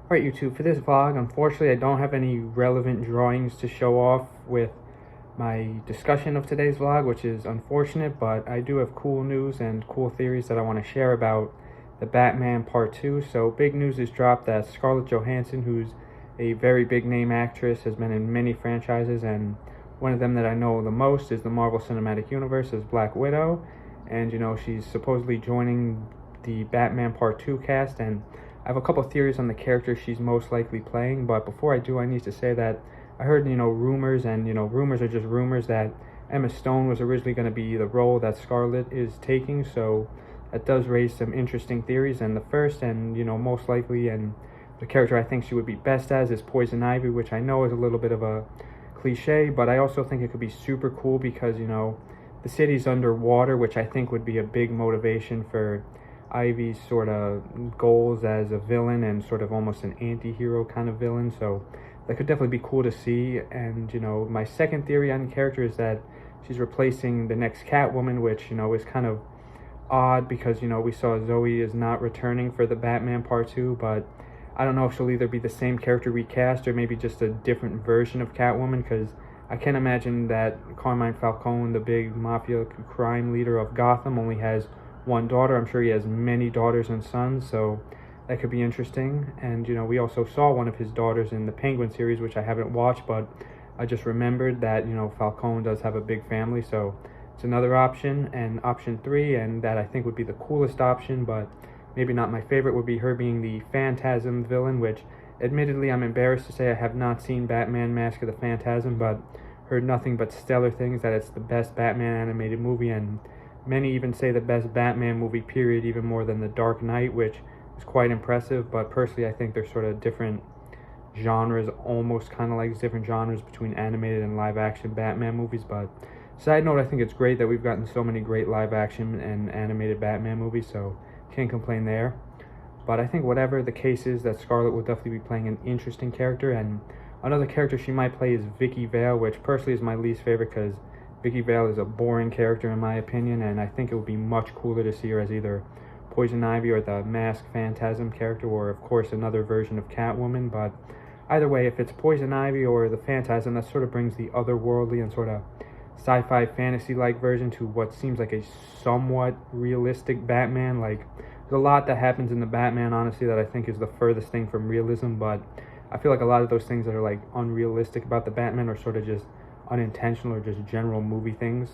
Alright YouTube, for this vlog, unfortunately I don't have any relevant drawings to show off with my discussion of today's vlog, which is unfortunate, but I do have cool news and cool theories that I want to share about the Batman Part 2. So big news is dropped that Scarlett Johansson, who's a very big name actress, has been in many franchises, and one of them that I know the most is the Marvel Cinematic Universe as Black Widow. And she's supposedly joining the Batman Part 2 cast, and I have a couple theories on the character she's most likely playing. But before I do, I need to say that I heard, rumors, and, rumors are just rumors, that Emma Stone was originally going to be the role that Scarlett is taking. So that does raise some interesting theories. And the first and, most likely, and the character I think she would be best as is Poison Ivy, which I know is a little bit of a cliche, but I also think it could be super cool because, the city's underwater, which I think would be a big motivation for Ivy's sort of goals as a villain and sort of almost an anti-hero kind of villain. So that could definitely be cool to see. And my second theory on the character is that she's replacing the next Catwoman, which is kind of odd because we saw Zoe is not returning for the Batman Part 2, but I don't know if she'll either be the same character recast or maybe just a different version of Catwoman, because I can't imagine that Carmine Falcone, the big mafia crime leader of Gotham, only has one daughter. I'm sure he has many daughters and sons, so that could be interesting. And we also saw one of his daughters in the Penguin series, which I haven't watched, but I just remembered that Falcone does have a big family, so it's another option. And option 3, and that I think would be the coolest option, but maybe not my favorite, would be her being the Phantasm villain, which admittedly I'm embarrassed to say I have not seen Batman Mask of the Phantasm, but heard nothing but stellar things, that it's the best Batman animated movie, and many even say the best Batman movie period, even more than The Dark Knight, which is quite impressive. But personally I think they're sort of different genres, almost kind of like different genres between animated and live action Batman movies. But side note, I think it's great that we've gotten so many great live action and animated Batman movies, so can't complain there. But I think whatever the case is, that Scarlett will definitely be playing an interesting character. And another character she might play is Vicky Vale, which personally is my least favorite because Vicky Vale is a boring character in my opinion, and I think it would be much cooler to see her as either Poison Ivy or the Masked Phantasm character, or of course another version of Catwoman. But either way, if it's Poison Ivy or the Phantasm, that sort of brings the otherworldly and sort of sci-fi fantasy-like version to what seems like a somewhat realistic Batman. Like, there's a lot that happens in the Batman, honestly, that I think is the furthest thing from realism, but I feel like a lot of those things that are like unrealistic about the Batman are sort of just unintentional or just general movie things.